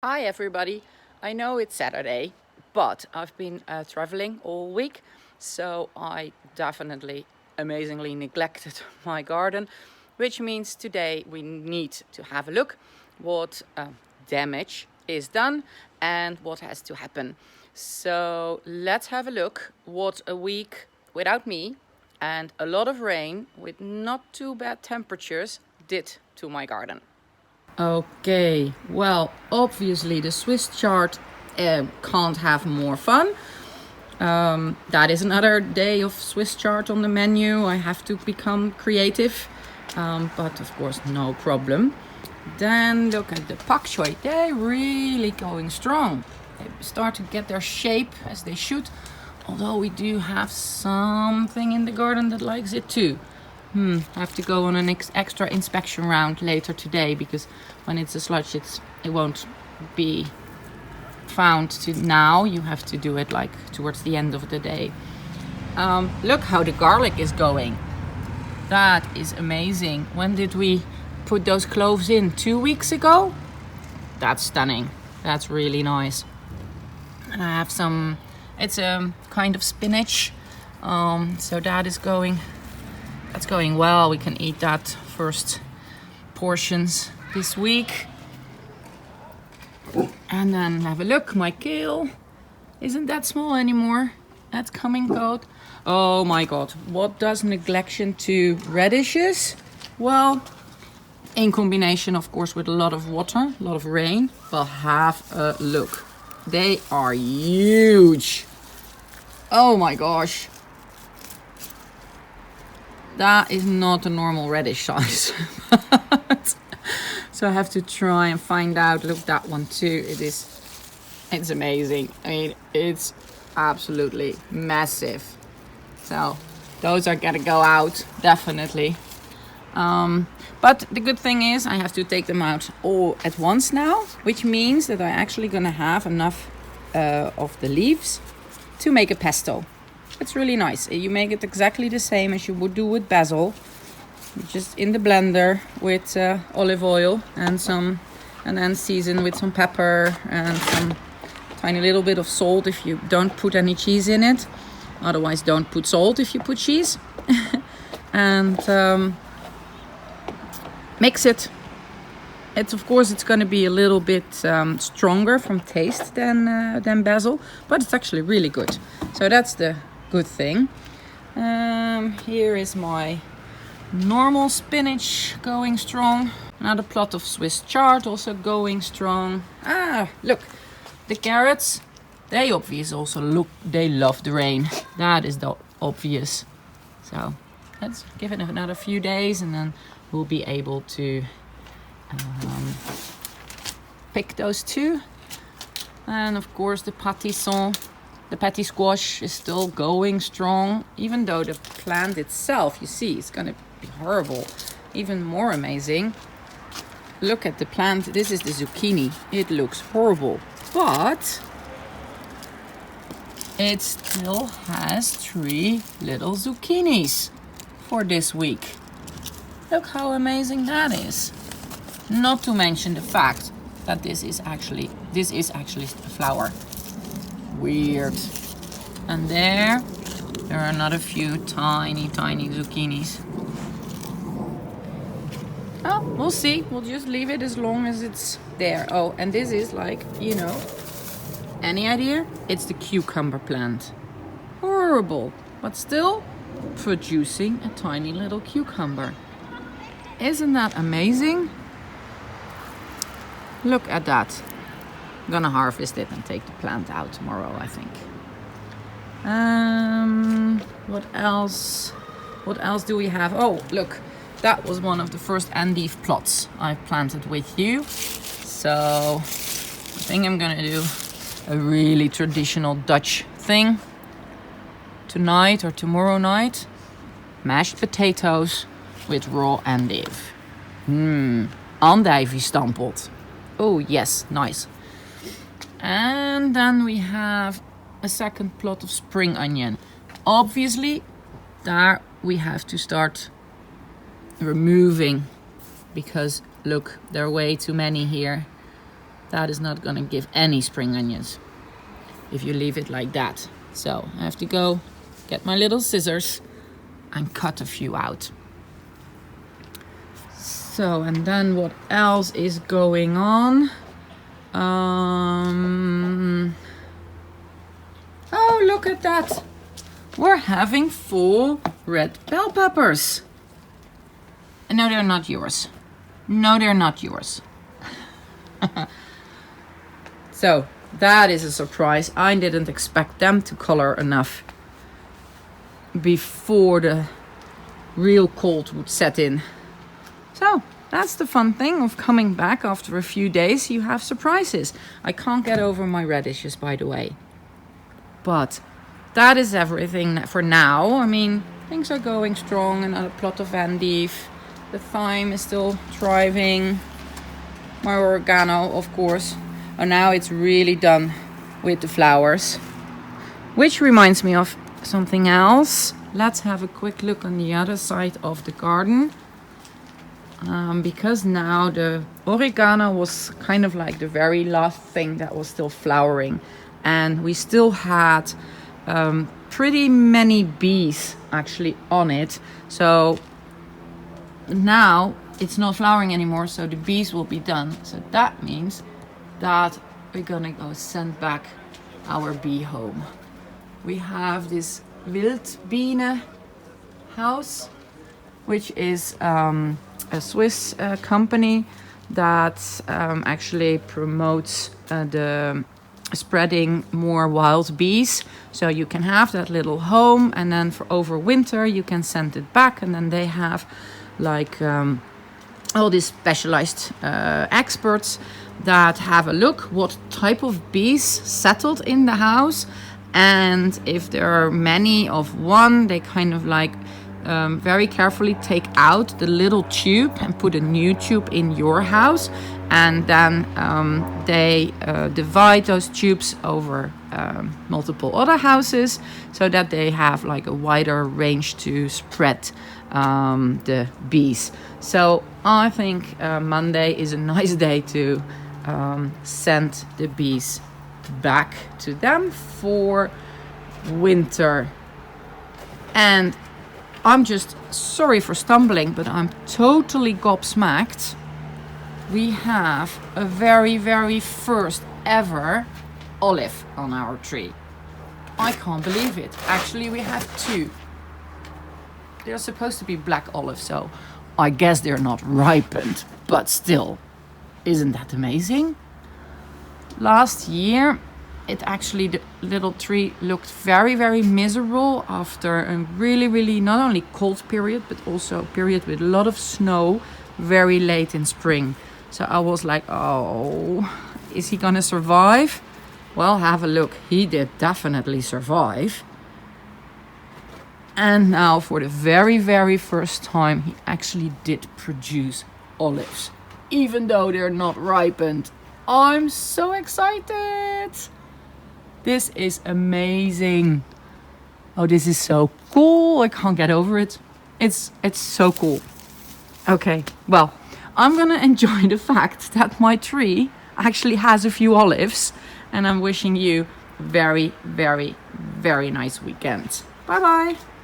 Hi everybody. I know it's Saturday, but I've been traveling all week, so I definitely amazingly neglected my garden, which means today we need to have a look what damage is done and what has to happen. So let's have a look what a week without me and a lot of rain with not too bad temperatures did to my garden. Okay, well, obviously the Swiss chart can't have more fun. That is another day of Swiss chart on the menu. I have to become creative, but of course, no problem. Then look at the pak choi. They're really going strong. They start to get their shape as they should. Although we do have something in the garden that likes it too. I have to go on an extra inspection round later today because when it's a sludge, it won't be found to now. You have to do it like towards the end of the day. Look how the garlic is going. That is amazing. When did we put those cloves in? 2 weeks ago? That's stunning. That's really nice. And I have some, it's a kind of spinach. So that's going well. We can eat that first portions this week. And then have a look. My kale isn't that small anymore. That's coming good. Oh my god. What does neglection to radishes? Well, in combination, of course, with a lot of water, a lot of rain. Well, have a look. They are huge. Oh my gosh. That is not a normal radish size. So I have to try and find out. Look, that one too. It's amazing. I mean, it's absolutely massive. So those are gonna go out, definitely. But the good thing is I have to take them out all at once now, which means that I'm actually gonna have enough of the leaves to make a pesto. It's really nice. You make it exactly the same as you would do with basil. Just in the blender with olive oil and then season with some pepper and some tiny little bit of salt if you don't put any cheese in it. Otherwise, don't put salt if you put cheese. And mix it. Of course it's going to be a little bit stronger from taste than basil, but it's actually really good. So that's the good thing. Here is my normal spinach going strong. Another plot of Swiss chard also going strong. Look, the carrots, they obviously also they love the rain. That is the obvious. So let's give it another few days and then we'll be able to pick those two. And of course the patty squash is still going strong, even though the plant itself, you see, it's gonna be horrible. Even more amazing, look at the plant. This is the zucchini. It looks horrible, but it still has 3 little zucchinis for this week. Look how amazing that is. Not to mention the fact that this is actually a flower. Weird. And there are another few tiny zucchinis. Oh, we'll see. We'll just leave it as long as it's there. Oh, and this is like, any idea? It's the cucumber plant. Horrible, but still producing a tiny little cucumber. Isn't that amazing? Look at that. I'm gonna harvest it and take the plant out tomorrow, I think. What else? What else do we have? Oh, look. That was one of the first endive plots I planted with you. So I think I'm gonna do a really traditional Dutch thing tonight or tomorrow night. Mashed potatoes with raw endive. Andijviestampot. Oh yes, nice. And then we have a second plot of spring onion. Obviously, there we have to start removing because look, there are way too many here. that is not gonna give any spring onions if you leave it like that. So I have to go get my little scissors and cut a few out. So, and then what else is going on? Oh, look at that. We're having full red bell peppers. No, they're not yours. No, they're not yours. So, that is a surprise. I didn't expect them to color enough before the real cold would set in. So, that's the fun thing of coming back after a few days. You have surprises. I can't get over my radishes, by the way. But that is everything for now. I mean, things are going strong. Another plot of endive. The thyme is still thriving. My oregano, of course. And now it's really done with the flowers. Which reminds me of something else. Let's have a quick look on the other side of the garden. Because now the oregano was kind of like the very last thing that was still flowering. And we still had pretty many bees actually on it. So now it's not flowering anymore, so the bees will be done. So that means that we're gonna go send back our bee home. We have this Wildbiene house, which is a Swiss company that actually promotes the spreading more wild bees. So you can have that little home, and then for over winter you can send it back, and then they have like all these specialized experts that have a look what type of bees settled in the house, and if there are many of one, they kind of like very carefully take out the little tube and put a new tube in your house, and then they divide those tubes over multiple other houses so that they have like a wider range to spread the bees. So I think Monday is a nice day to send the bees back to them for winter. And I'm just sorry for stumbling, but I'm totally gobsmacked. We have a very, very first ever olive on our tree. I can't believe it. Actually, we have two. They're supposed to be black olives, so I guess they're not ripened, but still, isn't that amazing? Last year, the little tree looked very, very miserable after a really, really not only cold period, but also a period with a lot of snow very late in spring. So I was like, oh, is he gonna survive? Well, have a look. He did definitely survive. And now for the very, very first time, he actually did produce olives, even though they're not ripened. I'm so excited. This is amazing. Oh, this is so cool. I can't get over it. It's so cool. Okay, well, I'm gonna enjoy the fact that my tree actually has a few olives, and I'm wishing you very, very, very nice weekend. Bye bye.